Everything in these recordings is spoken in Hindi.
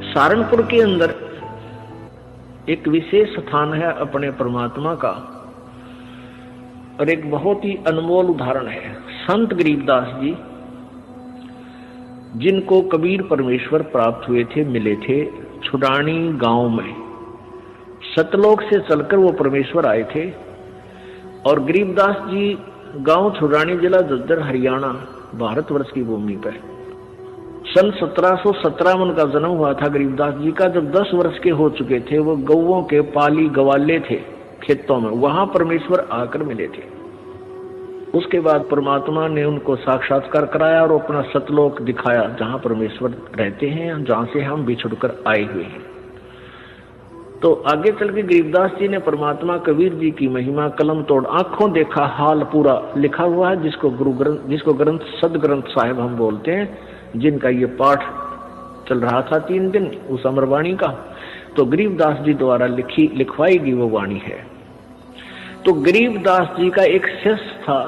सहारनपुर के अंदर एक विशेष स्थान है अपने परमात्मा का, और एक बहुत ही अनमोल उदाहरण है संत गरीबदास जी, जिनको कबीर परमेश्वर प्राप्त हुए थे, मिले थे छुडानी गांव में। सतलोक से चलकर वो परमेश्वर आए थे, और गरीबदास जी गांव छुडानी, जिला झज्जर, हरियाणा, भारतवर्ष की भूमि पर सन 1717 में उनका जन्म हुआ था गरीबदास जी का। जब 10 वर्ष के हो चुके थे, वो गौओं के पाली गवाले थे खेतों में, वहां परमेश्वर आकर मिले थे। उसके बाद परमात्मा ने उनको साक्षात्कार कराया और अपना सतलोक दिखाया, जहां परमेश्वर रहते हैं, जहां से हम बिछुड़कर आए हुए हैं। तो आगे चल के गरीबदास जी ने परमात्मा कबीर जी की महिमा कलम तोड़ आंखों देखा हाल पूरा लिखा हुआ है, जिसको ग्रंथ सदग्रंथ साहिब हम बोलते हैं, जिनका ये पाठ चल रहा था 3 दिन उस अमरवाणी का। तो गरीबदास जी द्वारा लिखवाई गई वो वाणी है। तो गरीबदास जी का एक शिष्य था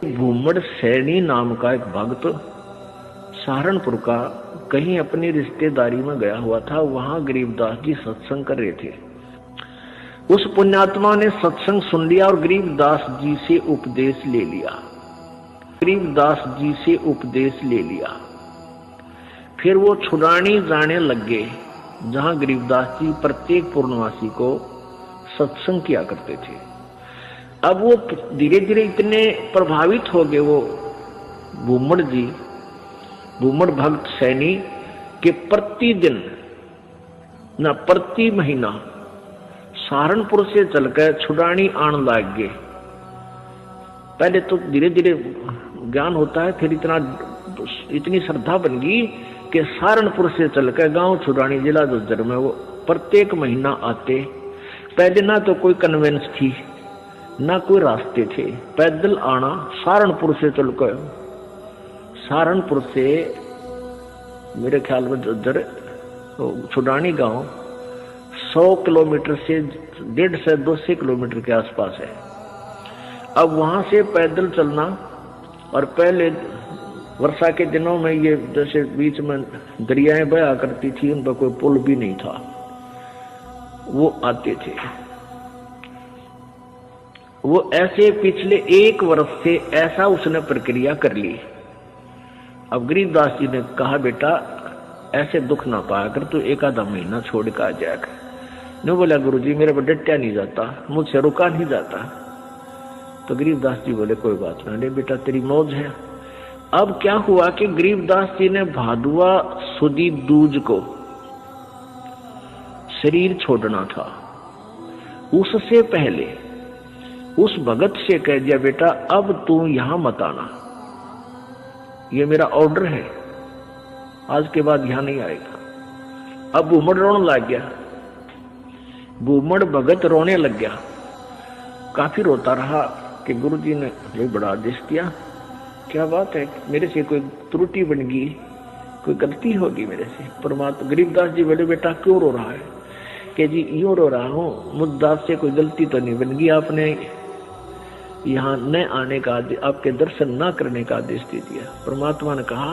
भूमड़ सैनी नाम का एक भक्त, सहारनपुर का, कहीं अपनी रिश्तेदारी में गया हुआ था। वहां गरीबदास जी सत्संग कर रहे थे। उस पुण्यात्मा ने सत्संग सुन लिया और गरीबदास जी से उपदेश ले लिया। फिर वो छुडानी जाने लग गए, जहां गरीबदास जी प्रत्येक पूर्णवासी को सत्संग किया करते थे। अब वो धीरे धीरे इतने प्रभावित हो गए वो भूमड़ भक्त सैनी के प्रतिदिन न प्रति महीना सहारनपुर से चलकर छुडानी आने लग गए। पहले तो धीरे धीरे ज्ञान होता है, फिर इतनी श्रद्धा बन गई कि सहारनपुर से चलकर गांव छुडानी, जिला झज्जर में वो प्रत्येक महीना आते। पहले ना तो कोई कन्वेंस थी, ना कोई रास्ते थे, पैदल आना। सहारनपुर से चलकर, सहारनपुर से मेरे ख्याल में झज्जर छुडानी गांव 100 किलोमीटर से 150 से 200 किलोमीटर के आसपास है। अब वहां से पैदल चलना, और पहले वर्षा के दिनों में ये जैसे बीच में दरियाएं बहा करती थी, उन पर कोई पुल भी नहीं था, वो आते थे। वो ऐसे पिछले 1 वर्ष से ऐसा उसने प्रक्रिया कर ली। अब गरीबदास जी ने कहा, बेटा ऐसे दुख ना पाया कर, तू 1 आधा महीना छोड़ कर आ जाएगा। नहीं बोला, गुरुजी मेरे को डटया नहीं जाता, मुझसे रुका नहीं जाता। तो गरीबदास जी बोले, कोई बात नहीं बेटा, तेरी मौज है। अब क्या हुआ कि गरीबदास जी ने भादुआ सुदी दूज को शरीर छोड़ना था। उससे पहले उस भगत से कह दिया, बेटा अब तू यहां मत आना, ये मेरा ऑर्डर है, आज के बाद यहां नहीं आएगा। अब भूमड़ रोने लग गया, भूमड़ भगत रोने लग गया। काफी रोता रहा कि गुरुजी ने ये बड़ा आदेश दिया, क्या बात है, मेरे से कोई त्रुटि बन गई, कोई गलती होगी मेरे से। परमात्मा गरीबदास जी बोले, बेटा क्यों रो रहा है? कि जी यूं रो रहा हूं, मुझदास से कोई गलती तो नहीं बन गई, आपने यहाँ न आने का, आपके दर्शन ना करने का आदेश दे दिया। परमात्मा ने कहा,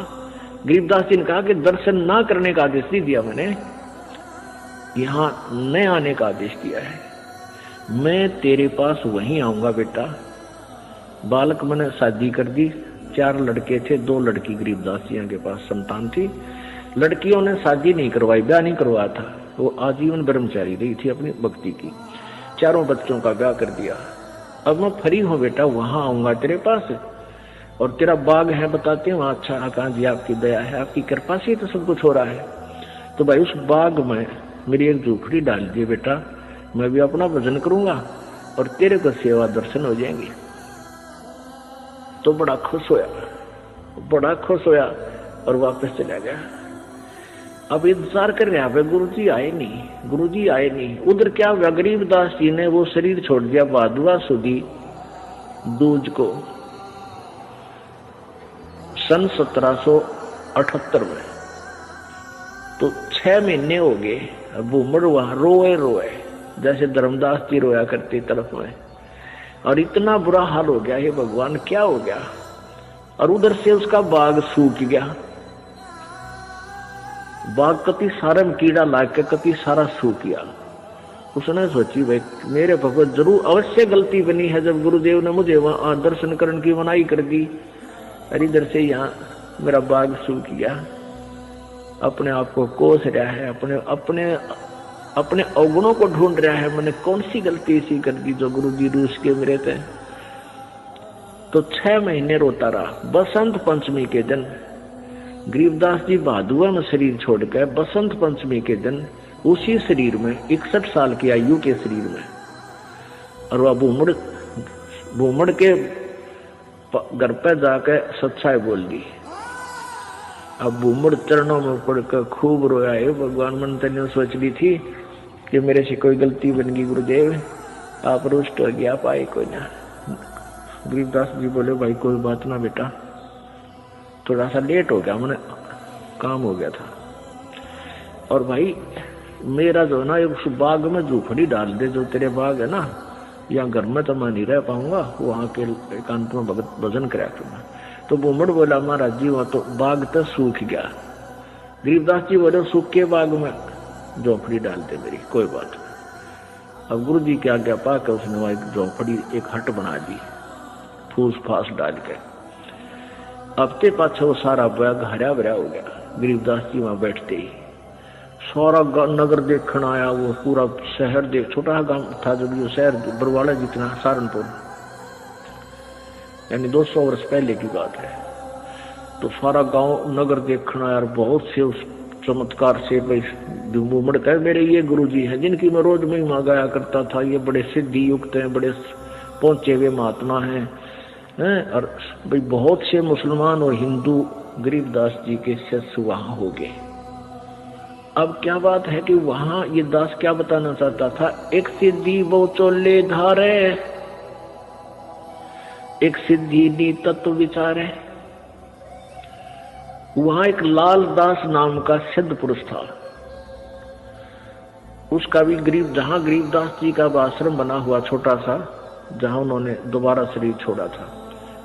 गरीबदास जी ने कहा कि दर्शन ना करने का आदेश नहीं दिया मैंने, यहाँ न आने का आदेश दिया है। मैं तेरे पास वहीं आऊंगा बेटा। बालक मैंने शादी कर दी, 4 लड़के थे, 2 लड़की गरीबदास जी के पास संतान थी। लड़कियों ने शादी नहीं करवाई, ब्याह नहीं करवाया था, वो आजीवन ब्रह्मचारी रही थी अपनी भक्ति की। 4 बच्चों का ब्याह कर दिया। अब मैं फ्री हूं बेटा, वहां आऊंगा तेरे पास, और तेरा बाग है बताते हैं वहां। अच्छा कहा जी, आपकी दया है, आपकी कृपा से तो सब कुछ हो रहा है। तो भाई उस बाग में मेरी एक झोपड़ी डाल दिए बेटा, मैं भी अपना भजन करूंगा और तेरे को सेवा दर्शन हो जाएंगे। तो बड़ा खुश होया और वापस चला गया। अब इंतजार कर रहा है, गुरुजी आए नहीं। उधर क्या हुआ, गरीबदास जी ने वो शरीर छोड़ दिया भादुआ सुदी दूज को सन 1778 में। तो 6 महीने हो गए। भूमड़ वहां रोए जैसे धर्मदास जी रोया करते तरफ में, और इतना बुरा हाल हो गया, हे भगवान क्या हो गया। और उधर से उसका बाग सूख गया। बाग कति सारे में कीड़ा लाग के कति सारा सू किया। उसने सोची भाई मेरे भगवत जरूर अवश्य गलती बनी है जब गुरुदेव ने मुझे वहां दर्शन करने की मनाही कर दी। अरे इधर से यहाँ मेरा बाग सू किया, अपने आप को कोस रहा है, अपने अपने अपने अवगुणों को ढूंढ रहा है। मैंने कौन सी गलती ऐसी कर दी जो गुरु जी रूस के मेरे थे। तो 6 महीने रोता रहा। बसंत पंचमी के दिन गरीबदास जी बहादुआ में शरीर छोड़कर बसंत पंचमी के दिन उसी शरीर में 61 साल की आयु के शरीर में, और वह भूमड़ के घर पर जाकर सच्चाई बोल दी। अब भूमड़ चरणों में पड़कर खूब रोया है। भगवान मंत्र ने सोच ली थी कि मेरे से कोई गलती बन गई गुरुदेव, आप रुष्ट हो गया, पाए कोई ना। गरीबदास जी बोले भाई कोई बात ना बेटा, थोड़ा सा लेट हो गया, मैंने काम हो गया था। और भाई मेरा जो है ना एक बाग में झूपड़ी डाल दे, जो तेरे बाग है ना, यहाँ घर में तो मैं नहीं रह पाऊंगा, वहां के एकांत में भगत भजन कराया तुम्हें। तो भूमड़ बोला महाराज जी वहां तो बाग तो सूख गया। गरीबदास जी बोले सूख के बाग में झोपड़ी डाल दे मेरी, कोई बात नहीं। अब गुरु जी की आज्ञा पाकर उसने वहां एक झोपड़ी एक हट बना दी फूस फास डाल के। हफ्ते पाछे वो सारा बाग हरा भरा हो गया। गरीबदास जी वहां बैठते ही सारा नगर देखने आया, वो पूरा शहर देख, छोटा गांव था जब ये शहर बरवाला जितना, सहारनपुर, यानी 200 वर्ष पहले की बात है। तो सारा गांव नगर देखना यार, बहुत से उस चमत्कार से भूमड़ कहे मेरे ये गुरुजी हैं जिनकी मैं रोज महिमा गाया करता था, ये बड़े सिद्धि युक्त हैं, बड़े पहुंचे हुए महात्मा हैं। और भाई बहुत से मुसलमान और हिंदू गरीबदास जी के शिष्य वहां हो गए। अब क्या बात है कि वहां ये दास क्या बताना चाहता था, एक सिद्धि वो चोले धारे, एक सिद्धि नी तत्व विचारे। वहां एक लाल दास नाम का सिद्ध पुरुष था, उसका भी जहां गरीबदास जी का आश्रम बना हुआ छोटा सा, जहां उन्होंने दोबारा शरीर छोड़ा था,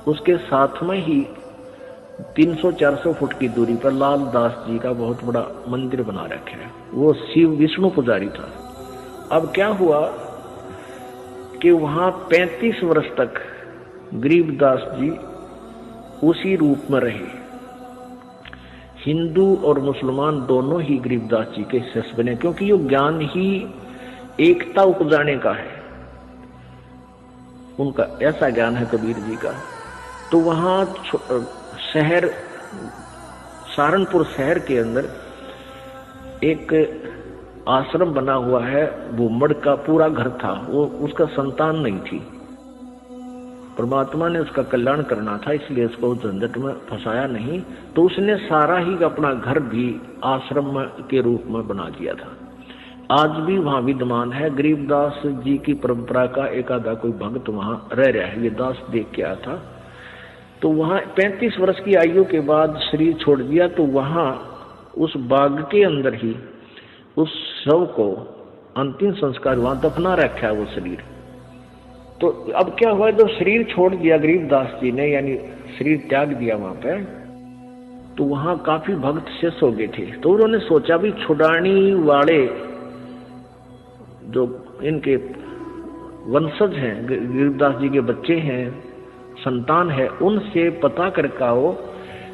उसके साथ में ही 300-400 फुट की दूरी पर लाल दास जी का बहुत बड़ा मंदिर बना रखे है। वो शिव विष्णु पुजारी था। अब क्या हुआ कि वहां 35 वर्ष तक गरीबदास जी उसी रूप में रहे। हिंदू और मुसलमान दोनों ही गरीबदास जी के शिष्य बने, क्योंकि ये ज्ञान ही एकता उपजाने का है, उनका ऐसा ज्ञान है कबीर जी का। तो वहां शहर सहारनपुर शहर के अंदर एक आश्रम बना हुआ है, भूमड़ का पूरा घर था, वो उसका संतान नहीं थी। परमात्मा ने उसका कल्याण करना था, इसलिए उसको झंझट में फंसाया नहीं, तो उसने सारा ही अपना घर भी आश्रम के रूप में बना दिया था। आज भी वहां विद्यमान है। गरीबदास जी की परंपरा का एक आधा कोई भक्त वहां रह रहा है, ये दास देख के आया था। तो वहां 35 वर्ष की आयु के बाद शरीर छोड़ दिया, तो वहां उस बाग के अंदर ही उस शव को अंतिम संस्कार वहां दफना रखा है वो शरीर। तो अब क्या हुआ, जब शरीर छोड़ दिया गरीबदास जी ने, यानी शरीर त्याग दिया वहां पे, तो वहां काफी भक्त शेष हो गए थे। तो उन्होंने सोचा भी छुड़ानी वाले जो इनके वंशज हैं, गरीबदास जी के बच्चे हैं, संतान है, उनसे पता करके आओ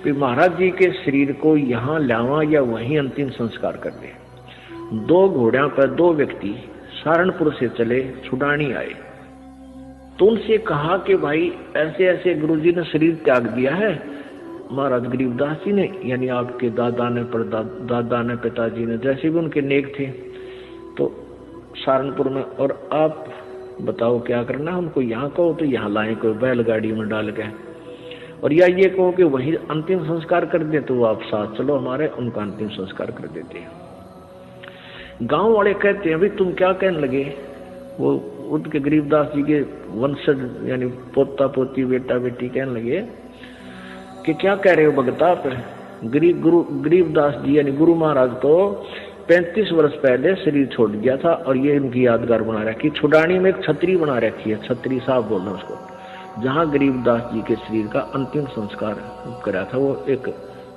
कि महाराज जी के शरीर को यहाँ लावा या वहीं अंतिम संस्कार कर दे। 2 घोड़ों पर 2 व्यक्ति सहारनपुर से चले, छुड़ानी आए। तो उनसे कहा कि भाई ऐसे ऐसे गुरुजी ने शरीर त्याग दिया है, महाराज गरीबदास जी ने, यानी आपके दादा ने, दादा ने, पिताजी ने, जैसे भी उनके नेक थे, तो सहारनपुर में, और आप बताओ क्या करना है। उनको यहाँ कहो तो यहाँ लाए, कोई बैलगाड़ी में डाल के, और या ये कहो कि वही अंतिम संस्कार कर दे, तो आप साथ चलो हमारे, उनका अंतिम संस्कार कर देते हैं। गांव वाले कहते हैं भाई तुम क्या कहने लगे, वो उनके गरीबदास जी के वंशज यानी पोता पोती बेटा बेटी कहने लगे कि क्या कह रहे हो भगत आप, गरीबदास जी यानी गुरु महाराज तो 35 वर्ष पहले शरीर छोड़ गया था, और ये इनकी यादगार बना रखी। छुड़ानी में एक छतरी बना रखी है, छतरी साहब बोलना उसको, जहां गरीबदास जी के शरीर का अंतिम संस्कार करा था, वो एक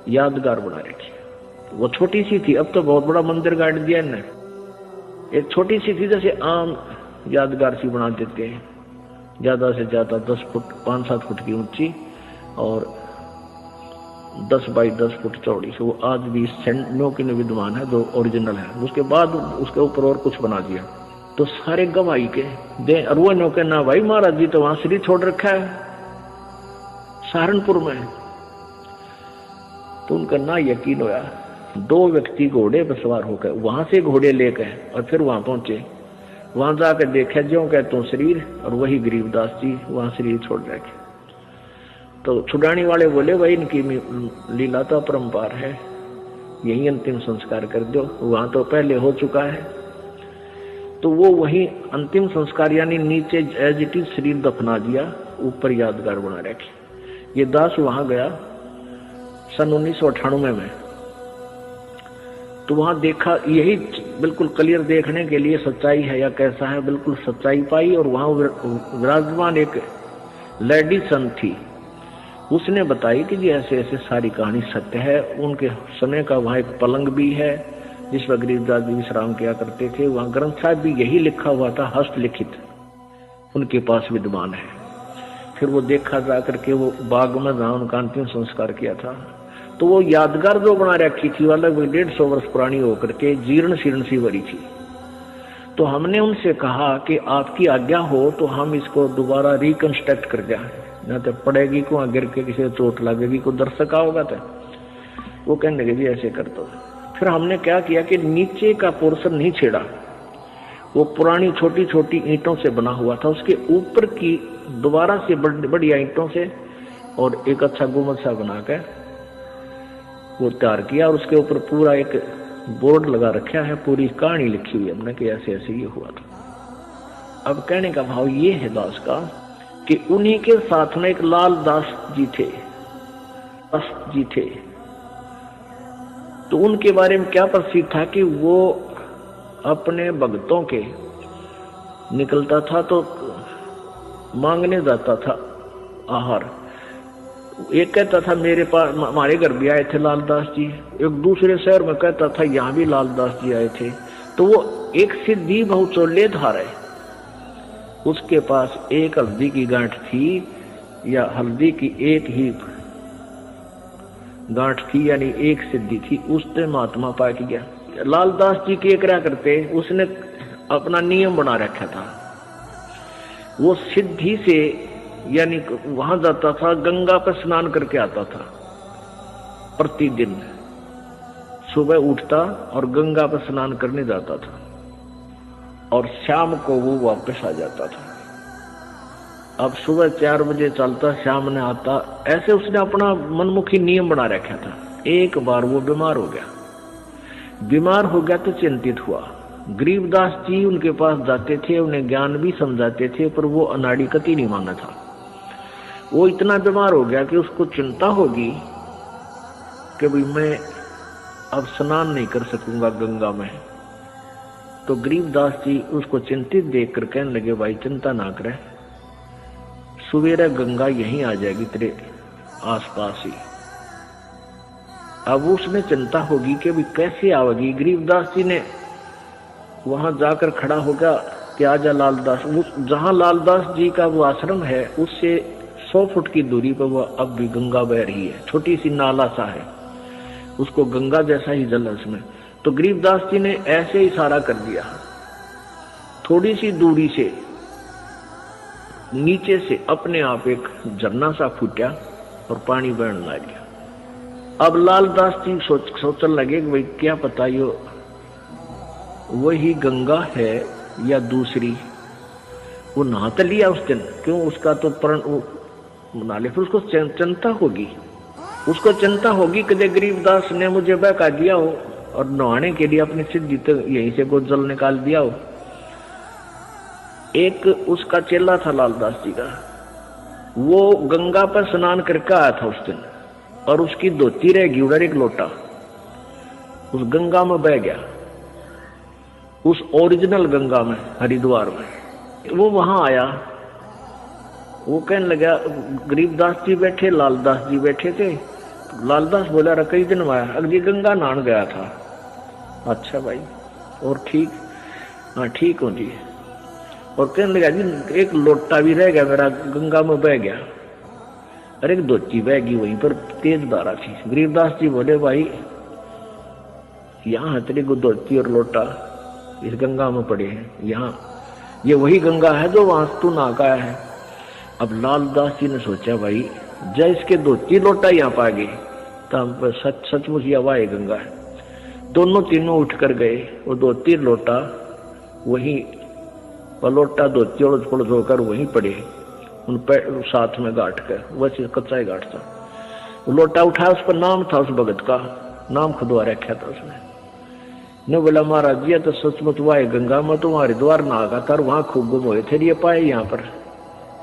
यादगार बना रखी है। वो छोटी सी थी, अब तो बहुत बड़ा मंदिर गाड़ दिया इन्हें। एक छोटी सी थी, जैसे आम यादगार सी बना देते हैं, ज्यादा से ज्यादा 10 फुट 5-7 फुट की ऊंची और 10 बाई 10 फुट चौड़ी। वो आज भी सेंटनों की विद्यमान है, जो ओरिजिनल है। उसके बाद उसके ऊपर और कुछ बना दिया, तो सारे गवाही के दे। और वो नो के ना भाई महाराज जी तो वहां शरीर छोड़ रखा है सहारनपुर में। तो उनका ना यकीन होया, 2 व्यक्ति घोड़े पर सवार होकर वहां से घोड़े लेकर और फिर वहां पहुंचे। वहां जाकर देखा ज्यों कहते तो शरीर, और वही गरीबदास जी वहां शरीर छोड़ रखे। तो छुड़ाने वाले बोले भाई इनकी लीला तो अपरंपार है, यही अंतिम संस्कार कर दो, वहां तो पहले हो चुका है। तो वो वही अंतिम संस्कार यानी नीचे एज इट इज शरीर दफना दिया, ऊपर यादगार बना रखे। ये दास वहां गया सन 1998 में। तो वहां देखा, यही बिल्कुल क्लियर देखने के लिए सच्चाई है या कैसा है, बिल्कुल सच्चाई पाई। और वहां विराजमान एक लेडी संत थी, उसने बताई कि जी ऐसे ऐसे सारी कहानी सत्य है। उनके समय का वहां एक पलंग भी है जिस पर गरीबदास जी विश्राम किया करते थे। वहां ग्रंथ साहब भी यही लिखा हुआ था, हस्तलिखित उनके पास विद्यमान है। फिर वो देखा जाकर के वो बाग में जहां उनका अंतिम संस्कार किया था, तो वो यादगार जो बना रखी थी वाला 150 वर्ष पुरानी होकर के जीर्ण शीर्ण सी बड़ी थी। तो हमने उनसे कहा कि आपकी आज्ञा हो तो हम इसको दोबारा रिकंस्ट्रक्ट कर दिया, न तो पड़ेगी को गिर के किसी को चोट लगेगी, को दर्शक होगा। तो वो कहने लगे भी ऐसे कर दो। फिर हमने क्या किया कि नीचे का पोर्शन नहीं छेड़ा, वो पुरानी छोटी छोटी ईंटों से बना हुआ था, उसके ऊपर की दोबारा से बढ़िया ईंटों से और एक अच्छा गुम्बद सा बनाकर वो तैयार किया। और उसके ऊपर पूरा एक बोर्ड लगा रखा है, पूरी कहानी लिखी हुई है हमने कि ऐसे ऐसे ये हुआ था। अब कहने का भाव ये है दास का कि उन्हीं के साथ में एक लाल दास जी थे। तो उनके बारे में क्या प्रसिद्ध था कि वो अपने भक्तों के निकलता था तो मांगने जाता था आहार। एक कहता था मेरे पास, हमारे घर भी आए थे लालदास जी। एक दूसरे शहर में कहता था यहाँ भी लालदास जी आए थे। तो वो एक सिद्धि बहुचोल्लेधार है, उसके पास एक हल्दी की गांठ थी, या हल्दी की एक ही गांठ थी, यानी एक सिद्धि थी। उसने महात्मा पा गया। लालदास जी के क्या करते, उसने अपना नियम बना रखा था। वो सिद्धि से यानी वहां जाता था, गंगा पर स्नान करके आता था प्रतिदिन। सुबह उठता और गंगा पर स्नान करने जाता था, और शाम को वो वापस आ जाता था। अब सुबह 4 बजे चलता, शाम ने आता। ऐसे उसने अपना मनमुखी नियम बना रखा था। एक बार वो बीमार हो गया तो चिंतित हुआ। गरीबदास जी उनके पास जाते थे, उन्हें ज्ञान भी समझाते थे, पर वो अनाड़ी कति नहीं माना था। वो इतना बीमार हो गया कि उसको चिंता होगी कि भाई मैं अब स्नान नहीं कर सकूंगा गंगा में। तो गरीबदास जी उसको चिंतित देखकर कहने लगे भाई चिंता ना करे, सवेरे गंगा यहीं आ जाएगी तेरे आसपास ही। अब उसमें चिंता होगी कि भाई कैसे आवेगी। गरीबदास जी ने वहां जाकर खड़ा होगा कि आजा लालदास। जहां लालदास जी का वो आश्रम है उससे 100 फुट की दूरी पर वो अब भी गंगा बह रही है, छोटी सी नाला सा है, उसको गंगा जैसा ही जल है उसमें। तो गरीबदास जी ने ऐसे इशारा कर दिया, थोड़ी सी दूरी से नीचे से अपने आप एक झरना सा फूटा और पानी बहने लग गया। अब लालदास जी सोचने लगे कि भाई क्या पता ये वही गंगा है या दूसरी। वो नहा तो लिया उस दिन, क्यों उसका तो प्रण बना ले। फिर उसको चिंता होगी कि गरीबदास ने मुझे बहका दिया हो और नहाने के लिए अपनी सिद्धि तो यहीं से गोजल निकाल दिया हो। एक उसका चेला था लालदास जी का, वो गंगा पर स्नान करके आया था उस दिन, और उसकी धोती रहेगी उधर एक लोटा उस गंगा में बह गया, उस ओरिजिनल गंगा में हरिद्वार में। वो वहां आया, वो कहने लगा, गरीबदास जी बैठे, लालदास जी बैठे थे, लालदास बोला रहा कई दिन आया, अगली गंगा नहान गया था। अच्छा भाई, और ठीक? हाँ ठीक हूँ जी। और कहने लगा जी एक लोटा भी रह गया मेरा, गंगा में बह गया। अरे एक धोती बह गई वहीं पर, तेज धारा थी। गरीबदास जी बोले भाई यहाँ तेरी को धोती और लोटा इस गंगा में पड़े हैं, यहाँ ये वही गंगा है जो वहां तू नहा का है। अब लालदास जी ने सोचा भाई जय इसके धोती लोटा यहाँ पा गए तो सचमुच ये वाह गंगा है। दोनों तीनों उठ कर गए, वो धोती लोटा वही पलोटा धोती और थोड़ा धोकर वहीं पड़े उन पैर साथ में गांठ कर, वैसे कच्चा ही गांठ था। वो लोटा उठाया, उस पर नाम था उस भगत का, नाम खुदवा रखा था उसने। ने बोला महाराज जी तो सचमुच वाह गंगा में तो हमारे द्वार नहा का था, वहां खूब गुम हुए थे, ये पाए यहाँ पर।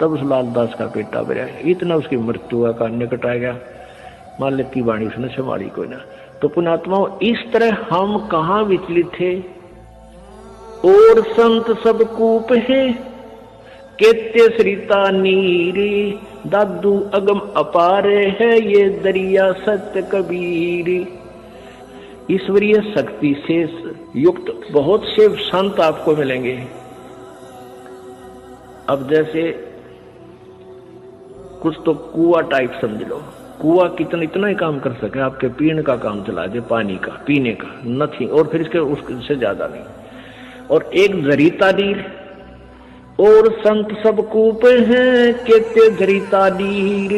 तब उस लालदास का पेटा भरा, इतना उसकी मृत्यु का निकट आ गया। मालिक की वाणी उसने संभाली कोई ना। तो पुण्यात्माओं इस तरह हम कहाँ विचलित थे। और संत सब कूप है केते सरिता नीरे, दादू अगम अपारे है ये दरिया सत्य कबीर। ईश्वरीय शक्ति से युक्त बहुत से संत आपको मिलेंगे। अब जैसे कुछ तो कुआ टाइप समझ लो, कुआ इतना ही काम कर सके, आपके पीने का काम चला दे, पानी का पीने का नथिंग, और फिर इसके उससे ज्यादा नहीं। और एक जरीता नीर, और संत सब कूप हैं केते जरीता नीर,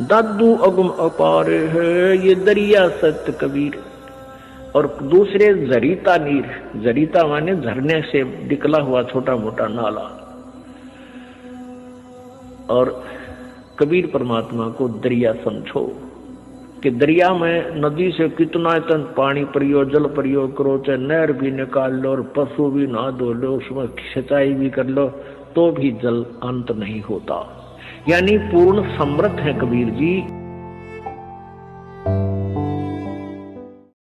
दादू अगम अपार है ये दरिया सत्य कबीर। और दूसरे जरीता नीर, जरीता माने झरने से निकला हुआ छोटा मोटा नाला। और कबीर परमात्मा को दरिया समझो कि दरिया में नदी से कितना इतना पानी प्रयोग जल प्रयोग करो, चाहे नहर भी निकाल लो और पशु भी नहा धो लो, उसमें सिंचाई भी कर लो, तो भी जल अंत नहीं होता। यानी पूर्ण समृद्ध है कबीर जी।